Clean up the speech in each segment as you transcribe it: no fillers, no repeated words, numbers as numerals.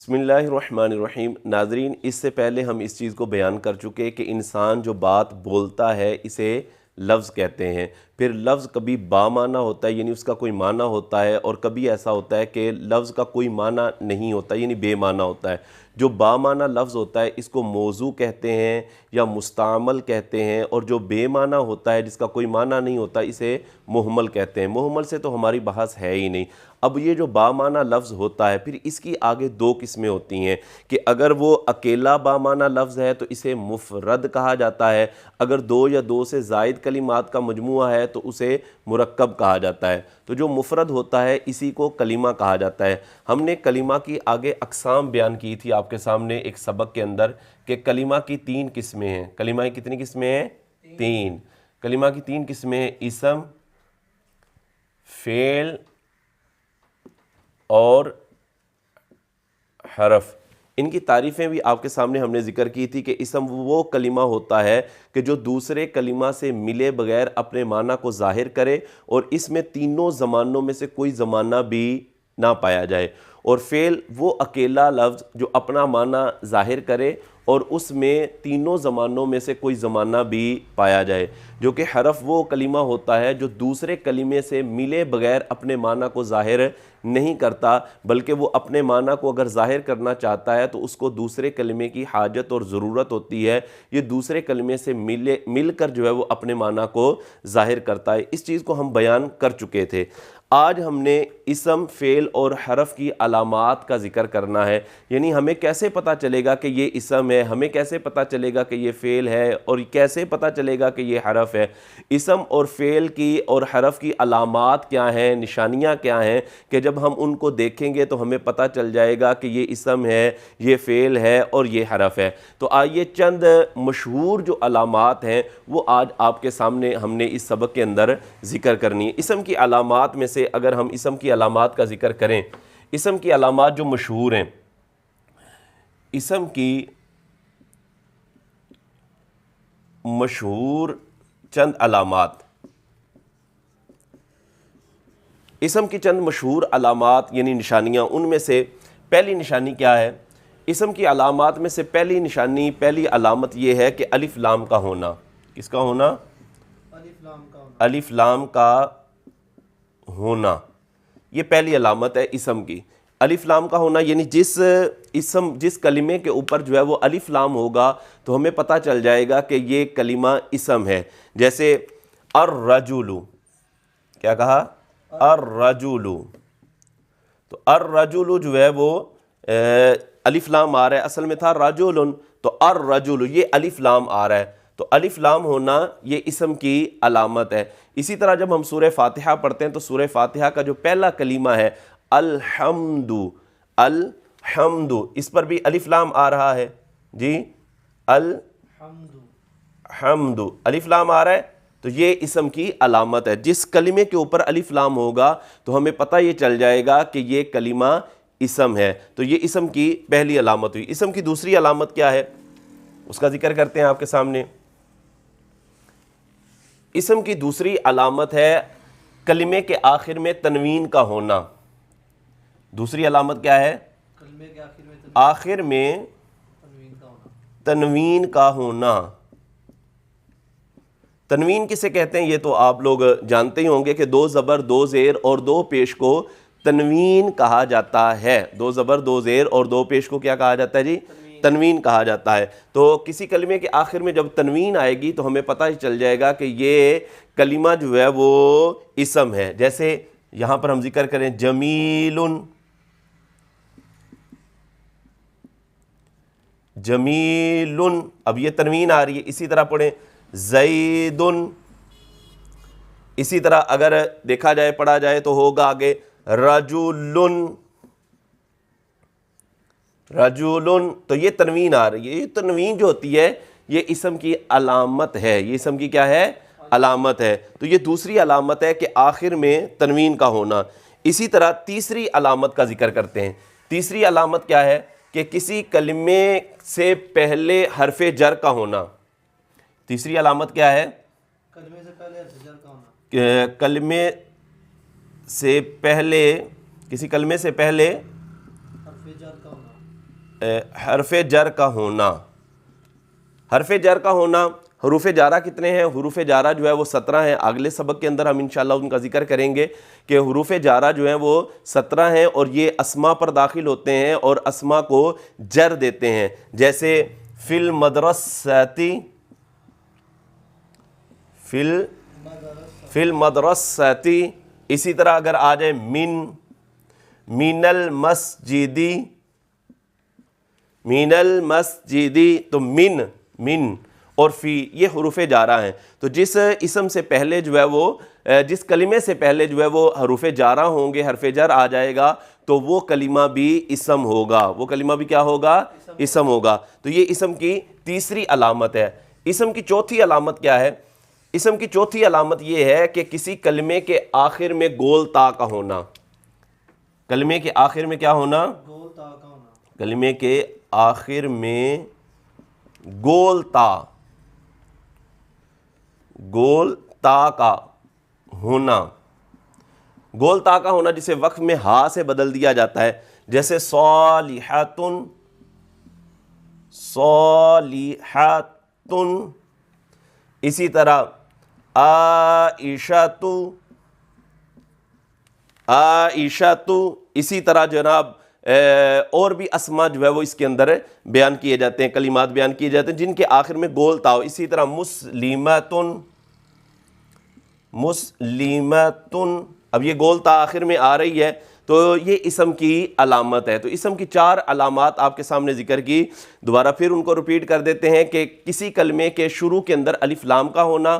بسم اللہ الرحمن الرحیم۔ ناظرین، اس سے پہلے ہم اس چیز کو بیان کر چکے کہ انسان جو بات بولتا ہے اسے لفظ کہتے ہیں۔ پھر لفظ کبھی با معنی ہوتا ہے، یعنی اس کا کوئی معنی ہوتا ہے، اور کبھی ایسا ہوتا ہے کہ لفظ کا کوئی معنی نہیں ہوتا، یعنی بے معنی ہوتا ہے۔ جو با معنی لفظ ہوتا ہے اس کو موضوع کہتے ہیں یا مستعمل کہتے ہیں، اور جو بے معنی ہوتا ہے جس کا کوئی معنی نہیں ہوتا اسے مہمل کہتے ہیں۔ مہمل سے تو ہماری بحث ہے ہی نہیں۔ اب یہ جو با معنی لفظ ہوتا ہے، پھر اس کی آگے دو قسمیں ہوتی ہیں کہ اگر وہ اکیلا با معنی لفظ ہے تو اسے مفرد کہا جاتا ہے، اگر دو یا دو سے زائد کلمات کا مجموعہ ہے تو اسے مرکب کہا جاتا ہے۔ تو جو مفرد ہوتا ہے اسی کو کلمہ کہا جاتا ہے۔ ہم نے کلمہ کی آگے اقسام بیان کی تھی آپ کے سامنے ایک سبق کے اندر کہ کلمہ کی تین قسمیں ہیں۔ کلمہ کی کتنی قسمیں ہیں؟ تین۔ کلمہ کی تین قسمیں ہیں: اسم، فعل اور حرف۔ ان کی تعریفیں بھی آپ کے سامنے ہم نے ذکر کی تھی کہ اسم وہ کلمہ ہوتا ہے کہ جو دوسرے کلمہ سے ملے بغیر اپنے معنی کو ظاہر کرے، اور اس میں تینوں زمانوں میں سے کوئی زمانہ بھی نہ پایا جائے۔ اور فعل وہ اکیلا لفظ جو اپنا معنی ظاہر کرے اور اس میں تینوں زمانوں میں سے کوئی زمانہ بھی پایا جائے۔ جو کہ حرف وہ کلمہ ہوتا ہے جو دوسرے کلمے سے ملے بغیر اپنے معنی کو ظاہر نہیں کرتا، بلکہ وہ اپنے معنی کو اگر ظاہر کرنا چاہتا ہے تو اس کو دوسرے کلمے کی حاجت اور ضرورت ہوتی ہے۔ یہ دوسرے کلمے سے مل کر جو ہے وہ اپنے معنی کو ظاہر کرتا ہے۔ اس چیز کو ہم بیان کر چکے تھے۔ آج ہم نے اسم، فعل اور حرف کی علامات کا ذکر کرنا ہے، یعنی ہمیں کیسے پتہ چلے گا کہ یہ اسم ہے، ہمیں کیسے پتہ چلے گا کہ یہ فعل ہے، اور کیسے پتہ چلے گا کہ یہ حرف ہے۔ اسم اور فعل کی اور حرف کی علامات کیا ہیں، نشانیاں کیا ہیں کہ جب ہم ان کو دیکھیں گے تو ہمیں پتہ چل جائے گا کہ یہ اسم ہے، یہ فعل ہے اور یہ حرف ہے۔ تو آئیے چند مشہور جو علامات ہیں وہ آج آپ کے سامنے ہم نے اس سبق کے اندر ذکر کرنی ہے۔ اسم کی علامات میں سے اگر ہم اسم کی علامات کا ذکر کریں، اسم کی علامات جو مشہور ہیں، اسم کی مشہور چند علامات، اسم کی چند مشہور علامات یعنی نشانیاں، ان میں سے پہلی نشانی کیا ہے؟ اسم کی علامات میں سے پہلی نشانی، پہلی علامت یہ ہے کہ الف لام کا ہونا۔ کس کا ہونا؟ الف لام کا ہونا۔ یہ پہلی علامت ہے اسم کی، الف لام کا ہونا، یعنی جس کلمے کے اوپر جو ہے وہ الف لام ہوگا تو ہمیں پتہ چل جائے گا کہ یہ کلمہ اسم ہے۔ جیسے الرجل، کیا کہا؟ الرجل۔ تو الرجل جو ہے وہ الف لام آ رہا ہے، اصل میں تھا رجل، تو الرجل یہ الف لام آ رہا ہے، تو الف لام ہونا یہ اسم کی علامت ہے۔ اسی طرح جب ہم سورہ فاتحہ پڑھتے ہیں تو سورہ فاتحہ کا جو پہلا کلمہ ہے الحمد، الحمد، اس پر بھی الف لام آ رہا ہے۔ جی، الحمد، الف لام آ رہا ہے، تو یہ اسم کی علامت ہے۔ جس کلمے کے اوپر الف لام ہوگا تو ہمیں پتہ یہ چل جائے گا کہ یہ کلمہ اسم ہے۔ تو یہ اسم کی پہلی علامت ہوئی۔ اسم کی دوسری علامت کیا ہے اس کا ذکر کرتے ہیں آپ کے سامنے۔ اسم کی دوسری علامت ہے کلمے کے آخر میں تنوین کا ہونا۔ دوسری علامت کیا ہے؟ آخر میں تنوین کا ہونا۔ تنوین کسے کہتے ہیں یہ تو آپ لوگ جانتے ہی ہوں گے کہ دو زبر، دو زیر اور دو پیش کو تنوین کہا جاتا ہے۔ دو زبر، دو زیر اور دو پیش کو کیا کہا جاتا ہے جی؟ تنوین کہا جاتا ہے۔ تو کسی کلمے کے آخر میں جب تنوین آئے گی تو ہمیں پتہ چل جائے گا کہ یہ کلمہ جو ہے وہ اسم ہے۔ جیسے یہاں پر ہم ذکر کریں جمیل، جمیل، اب یہ تنوین آ رہی ہے۔ اسی طرح پڑھیں زید، اسی طرح اگر دیکھا جائے پڑھا جائے تو ہوگا آگے رجل، رجل، تو یہ تنوین آ رہی ہے۔ یہ تنوین جو ہوتی ہے یہ اسم کی علامت ہے۔ یہ اسم کی کیا ہے؟ علامت ہے۔ تو یہ دوسری علامت ہے کہ آخر میں تنوین کا ہونا۔ اسی طرح تیسری علامت کا ذکر کرتے ہیں۔ تیسری علامت کیا ہے؟ کہ کسی کلمے سے پہلے حرف جر کا ہونا۔ تیسری علامت کیا ہے؟ کلمے سے پہلے حرف جر کا ہونا۔ کلمے سے پہلے، کسی کلمے سے پہلے حرف جر کا ہونا، حرف جر کا ہونا، حروف جارہ کتنے ہیں؟ حروف جارہ جو ہے وہ 17 ہیں، اگلے سبق کے اندر ہم انشاءاللہ ان کا ذکر کریں گے کہ حروف جارہ جو ہیں وہ 17 ہیں اور یہ اسما پر داخل ہوتے ہیں اور اسما کو جر دیتے ہیں، جیسے فی المدرستی، فی المدرستی، اسی طرح اگر آ جائے من المسجدی، من المسجدی، تو من اور فی یہ حروف جارہ ہیں۔ تو جس اسم سے پہلے جو ہے وہ جس کلمے سے پہلے جو ہے وہ حروف جارہ ہوں گے، حرف جر آ جائے گا تو وہ کلمہ بھی اسم ہوگا، وہ کلمہ بھی کیا ہوگا؟ اسم ہوگا۔ تو یہ اسم کی تیسری علامت ہے۔ اسم کی چوتھی علامت کیا ہے؟ اسم کی چوتھی علامت یہ ہے کہ کسی کلمے کے آخر میں گول تا کا ہونا، کلمے کے آخر میں کیا ہونا؟ گول تا کا ہونا، کلمے کے آخر میں گول تا، گول تا کا ہونا، گول تا کا ہونا جسے وقف میں ہا سے بدل دیا جاتا ہے، جیسے صالحاتن، صالحاتن، اسی طرح عائشۃ، عائشۃ، اسی طرح جناب اور بھی اسما جو ہے وہ اس کے اندر بیان کیے جاتے ہیں، کلمات بیان کیے جاتے ہیں جن کے آخر میں گول تا ہو۔ اسی طرح مسلمتن، مسلمتن، اب یہ گول تا آخر میں آ رہی ہے تو یہ اسم کی علامت ہے۔ تو اسم کی 4 علامات آپ کے سامنے ذکر کی، دوبارہ پھر ان کو ریپیٹ کر دیتے ہیں کہ کسی کلمے کے شروع کے اندر الف لام کا ہونا،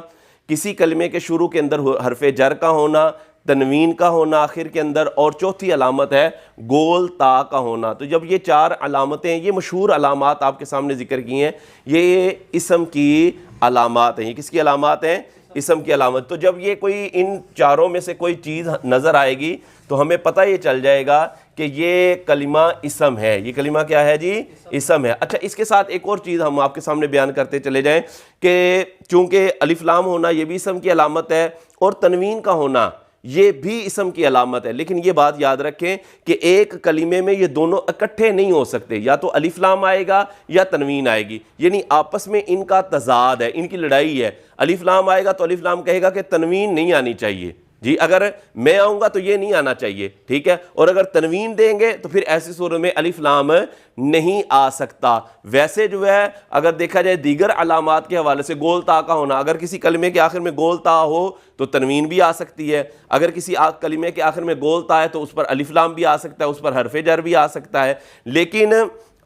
کسی کلمے کے شروع کے اندر حرف جر کا ہونا، تنوین کا ہونا آخر کے اندر، اور چوتھی علامت ہے گول تا کا ہونا۔ تو جب یہ 4 علامتیں، یہ مشہور علامات آپ کے سامنے ذکر کی ہیں، یہ اسم کی علامات ہیں۔ یہ کس کی علامات ہیں؟ اسم کی علامت۔ تو جب یہ کوئی ان 4 میں سے کوئی چیز نظر آئے گی تو ہمیں پتہ یہ چل جائے گا کہ یہ کلمہ اسم ہے، یہ کلمہ کیا ہے جی؟ اسم ہے۔ اچھا، اس کے ساتھ ایک اور چیز ہم آپ کے سامنے بیان کرتے چلے جائیں کہ چونکہ الف لام ہونا یہ بھی اسم کی علامت ہے اور تنوین کا ہونا یہ بھی اسم کی علامت ہے، لیکن یہ بات یاد رکھیں کہ ایک کلمے میں یہ دونوں اکٹھے نہیں ہو سکتے، یا تو الف لام آئے گا یا تنوین آئے گی، یعنی آپس میں ان کا تضاد ہے، ان کی لڑائی ہے۔ الف لام آئے گا تو الف لام کہے گا کہ تنوین نہیں آنی چاہیے جی، اگر میں آؤں گا تو یہ نہیں آنا چاہیے، ٹھیک ہے، اور اگر تنوین دیں گے تو پھر ایسی صورت میں الف لام نہیں آ سکتا۔ ویسے جو ہے اگر دیکھا جائے دیگر علامات کے حوالے سے گول تا کا ہونا، اگر کسی کلمے کے آخر میں گول تا ہو تو تنوین بھی آ سکتی ہے، اگر کسی کلمے کے آخر میں گول تا ہے تو اس پر الف لام بھی آ سکتا ہے، اس پر حرف جر بھی آ سکتا ہے، لیکن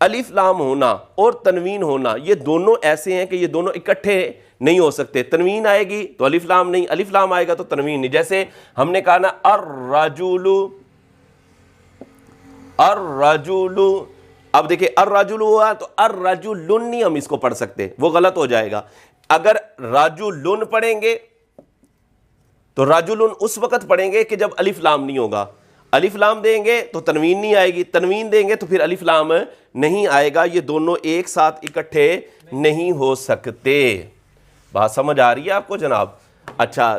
الف لام ہونا اور تنوین ہونا یہ دونوں ایسے ہیں کہ یہ دونوں اکٹھے نہیں ہو سکتے۔ تنوین آئے گی تو الف لام نہیں، الف لام آئے گا تو تنوین نہیں۔ جیسے ہم نے کہا نا الرجل، الرجل، اب دیکھیں الرجل ہوا تو الرجلن نہیں ہم اس کو پڑھ سکتے، وہ غلط ہو جائے گا۔ اگر رجلن پڑھیں گے تو رجلن اس وقت پڑھیں گے کہ جب الف لام نہیں ہوگا، الف لام دیں گے تو تنوین نہیں آئے گی، تنوین دیں گے تو پھر الف لام نہیں آئے گا، یہ دونوں ایک ساتھ اکٹھے نہیں ہو سکتے۔ بات سمجھ آ رہی ہے آپ کو جناب؟ اچھا،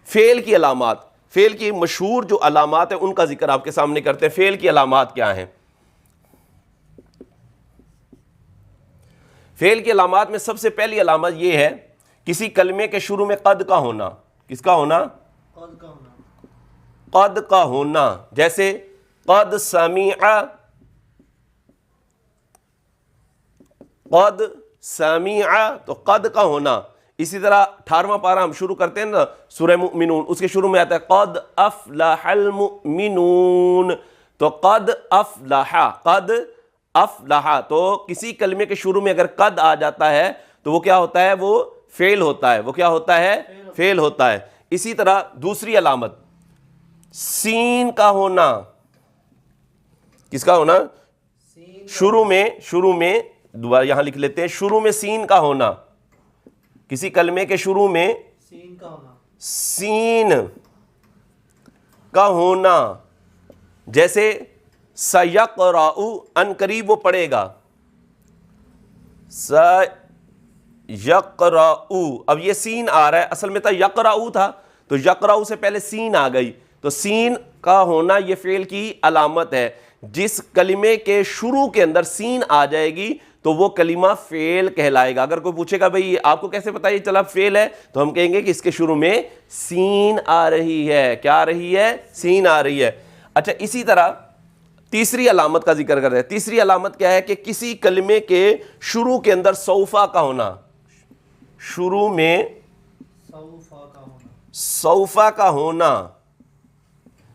فعل کی علامات، فعل کی مشہور جو علامات ہیں ان کا ذکر آپ کے سامنے کرتے ہیں۔ فعل کی علامات کیا ہیں؟ فعل کی علامات میں سب سے پہلی علامت یہ ہے کسی کلمے کے شروع میں قد کا ہونا۔ کس کا ہونا؟ قد کا ہونا، قد کا ہونا، جیسے قد سمع، قد سمع تو قد کا ہونا۔ اسی طرح 18واں پارہ ہم شروع کرتے ہیں نا سورہ مؤمنون، اس کے شروع میں آتا ہے قد افلح المؤمنون، تو قد افلح، قد افلح، تو کسی کلمے کے شروع میں اگر قد آ جاتا ہے تو وہ کیا ہوتا ہے؟ وہ فعل ہوتا ہے، وہ کیا ہوتا ہے؟ فعل ہوتا ہے۔ اسی طرح دوسری علامت سین کا ہونا۔ کس کا ہونا؟ شروع میں دوبارہ یہاں لکھ لیتے ہیں، شروع میں سین کا ہونا، کسی کلمے کے شروع میں سین کا ہونا، سین کا ہونا، جیسے سیقرأ، ان قریب وہ پڑھے گا، سیقرأ، اب یہ سین آ رہا ہے، اصل میں تھا یقرأ تھا تو یقرأ سے پہلے سین آ گئی، تو سین کا ہونا یہ فعل کی علامت ہے۔ جس کلمے کے شروع کے اندر سین آ جائے گی تو وہ کلمہ فعل کہلائے گا. اگر کوئی پوچھے گا بھئی آپ کو کیسے پتا یہ چلا فعل ہے, تو ہم کہیں گے کہ اس کے شروع میں سین آ رہی ہے. کیا آ رہی ہے؟ سین آ رہی ہے. اچھا اسی طرح تیسری علامت کا ذکر کر رہے ہیں. تیسری علامت کیا ہے کہ کسی کلمے کے شروع کے اندر سوفا کا ہونا. شروع میں سوفا کا ہونا. سوفا کا ہونا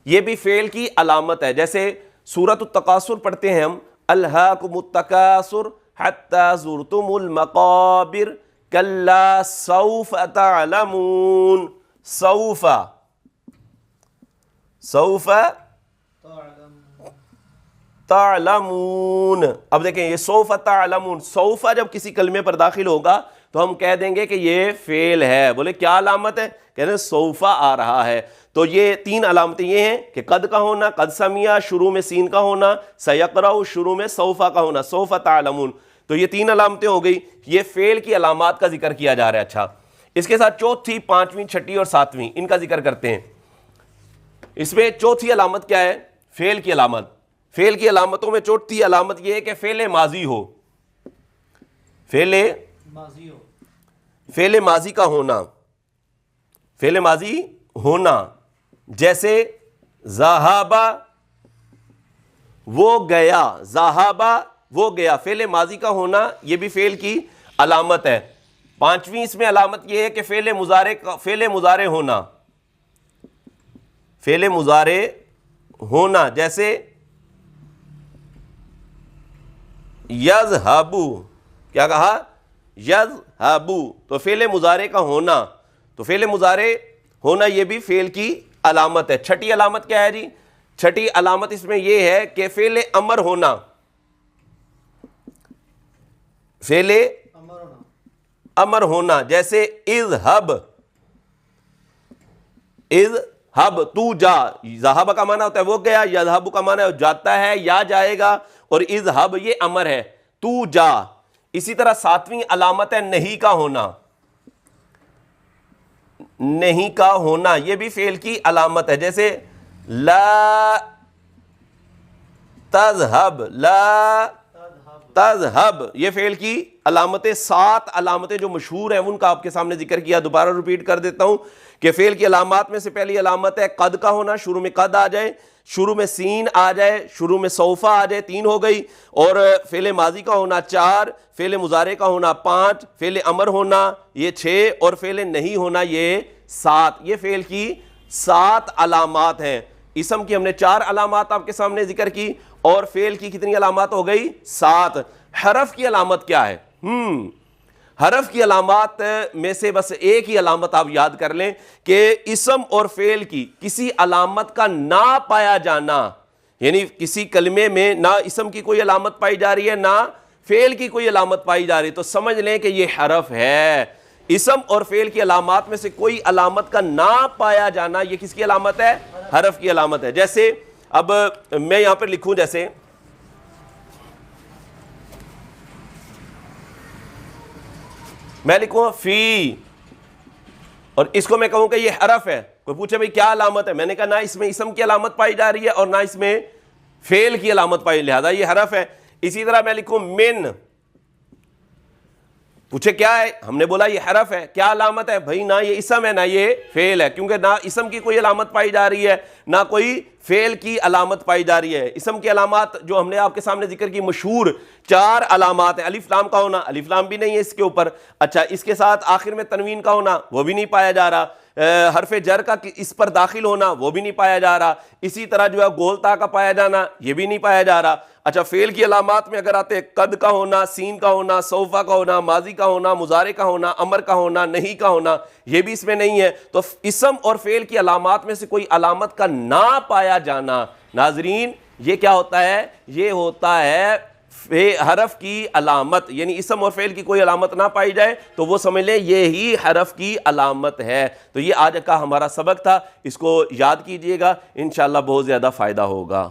یہ بھی فعل کی علامت ہے. جیسے سورۃ التکاثر پڑھتے ہیں ہم, الہاکم التکاثر حتی زرتم المقابر کلا سوف تعلمون. سوفا تعلمون. اب دیکھیں یہ سوف تعلمون, سوفا جب کسی کلمے پر داخل ہوگا تو ہم کہہ دیں گے کہ یہ فعل ہے. بولے کیا علامت ہے؟ کہہ رہے ہیں سوفا آ رہا ہے. تو یہ تین علامتیں یہ ہیں کہ قد کا ہونا, قد سمیا شروع میں سین کا ہونا, سیقرأ شروع میں سوفا کا ہونا, سوف تعلمون. تو یہ تین علامتیں ہو گئی. یہ فعل کی علامات کا ذکر کیا جا رہا ہے. اچھا اس کے ساتھ چوتھی, پانچویں, چھٹی اور ساتویں ان کا ذکر کرتے ہیں. اس میں چوتھی علامت کیا ہے؟ فعل کی علامت. فعل کی علامتوں میں چوتھی علامت یہ ہے کہ فعل ماضی ہو. فعل ماضی ہو. فعل ماضی کا ہونا. فعل ماضی ہونا جیسے ذہابا وہ گیا, ذہابا وہ گیا. فعل ماضی کا ہونا یہ بھی فعل کی علامت ہے. پانچویں اس میں علامت یہ ہے کہ فعل مضارع ہونا. فعل مضارع ہونا جیسے یذہبو. کیا کہا؟ یذہبو. تو فعل مضارع کا ہونا, تو فعل مضارع ہونا یہ بھی فعل کی علامت ہے. چھٹی علامت کیا ہے جی؟ چھٹی علامت اس میں یہ ہے کہ فعل امر ہونا. فعل امر ہونا جیسے اذہب. اذہب تو جا. ذہب کا معنی ہوتا ہے وہ گیا, یذہب کا معنی جاتا ہے یا جائے گا, اور اذہب یہ امر ہے تو جا. اسی طرح ساتویں علامت ہے نہیں کا ہونا. نہیں کا ہونا یہ بھی فعل کی علامت ہے. جیسے لا تذہب, لا تذہب یہ فعل کی علامتیں. 7 علامتیں جو مشہور ہیں ان کا آپ کے سامنے ذکر کیا. دوبارہ ریپیٹ کر دیتا ہوں کہ فعل کی علامات میں سے پہلی علامت ہے قد کا ہونا. شروع میں قد آ جائے, شروع میں سین آ جائے, شروع میں سوفا آ جائے, 3 ہو گئی. اور فعل ماضی کا ہونا 4, فعل مضارع کا ہونا 5, فعل امر ہونا یہ 6, اور فعل نہیں ہونا یہ 7. یہ فعل کی 7 علامات ہیں. اسم کی ہم نے 4 علامات آپ کے سامنے ذکر کی, اور فعل کی کتنی علامات ہو گئی؟ 7. حرف کی علامت کیا ہے؟ حرف کی علامات میں سے بس ایک ہی علامت آپ یاد کر لیں کہ اسم اور فعل کی کسی علامت کا نہ پایا جانا. یعنی کسی کلمے میں نہ اسم کی کوئی علامت پائی جا رہی ہے نہ فعل کی کوئی علامت پائی جا رہی ہے, تو سمجھ لیں کہ یہ حرف ہے. اسم اور فعل کی علامات میں سے کوئی علامت کا نہ پایا جانا یہ کس کی علامت ہے؟ حرف کی علامت ہے. جیسے اب میں یہاں پر لکھوں, جیسے میں لکھوں فی, اور اس کو میں کہوں کہ یہ حرف ہے. کوئی پوچھے بھئی کیا علامت ہے؟ میں نے کہا نہ اس میں اسم کی علامت پائی جا رہی ہے اور نہ اس میں فعل کی علامت پائی, لہذا یہ حرف ہے. اسی طرح میں لکھوں من, پوچھے کیا ہے؟ ہم نے بولا یہ حرف ہے. کیا علامت ہے؟ بھائی نہ یہ اسم ہے نہ یہ فعل ہے, کیونکہ نہ اسم کی کوئی علامت پائی جا رہی ہے نہ کوئی فعل کی علامت پائی جا رہی ہے. اسم کی علامات جو ہم نے آپ کے سامنے ذکر کی مشہور 4 علامات ہیں. الف لام کا ہونا, الف لام بھی نہیں ہے اس کے اوپر. اچھا اس کے ساتھ آخر میں تنوین کا ہونا وہ بھی نہیں پایا جا رہا. حرف جر کا اس پر داخل ہونا وہ بھی نہیں پایا جا رہا. اسی طرح جو ہے گول تا کا پایا جانا یہ بھی نہیں پایا جا رہا. اچھا فعل کی علامات میں اگر آتے قد کا ہونا, سین کا ہونا, سوفا کا ہونا, ماضی کا ہونا, مضارع کا ہونا, امر کا ہونا, نہیں کا ہونا, یہ بھی اس میں نہیں ہے. تو اسم اور فعل کی علامات میں سے کوئی علامت کا نہ پایا جانا, ناظرین یہ کیا ہوتا ہے؟ یہ ہوتا ہے حرف کی علامت. یعنی اسم اور فعل کی کوئی علامت نہ پائی جائے تو وہ سمجھ لیں یہی حرف کی علامت ہے. تو یہ آج کا ہمارا سبق تھا, اس کو یاد کیجئے گا, انشاءاللہ بہت زیادہ فائدہ ہوگا.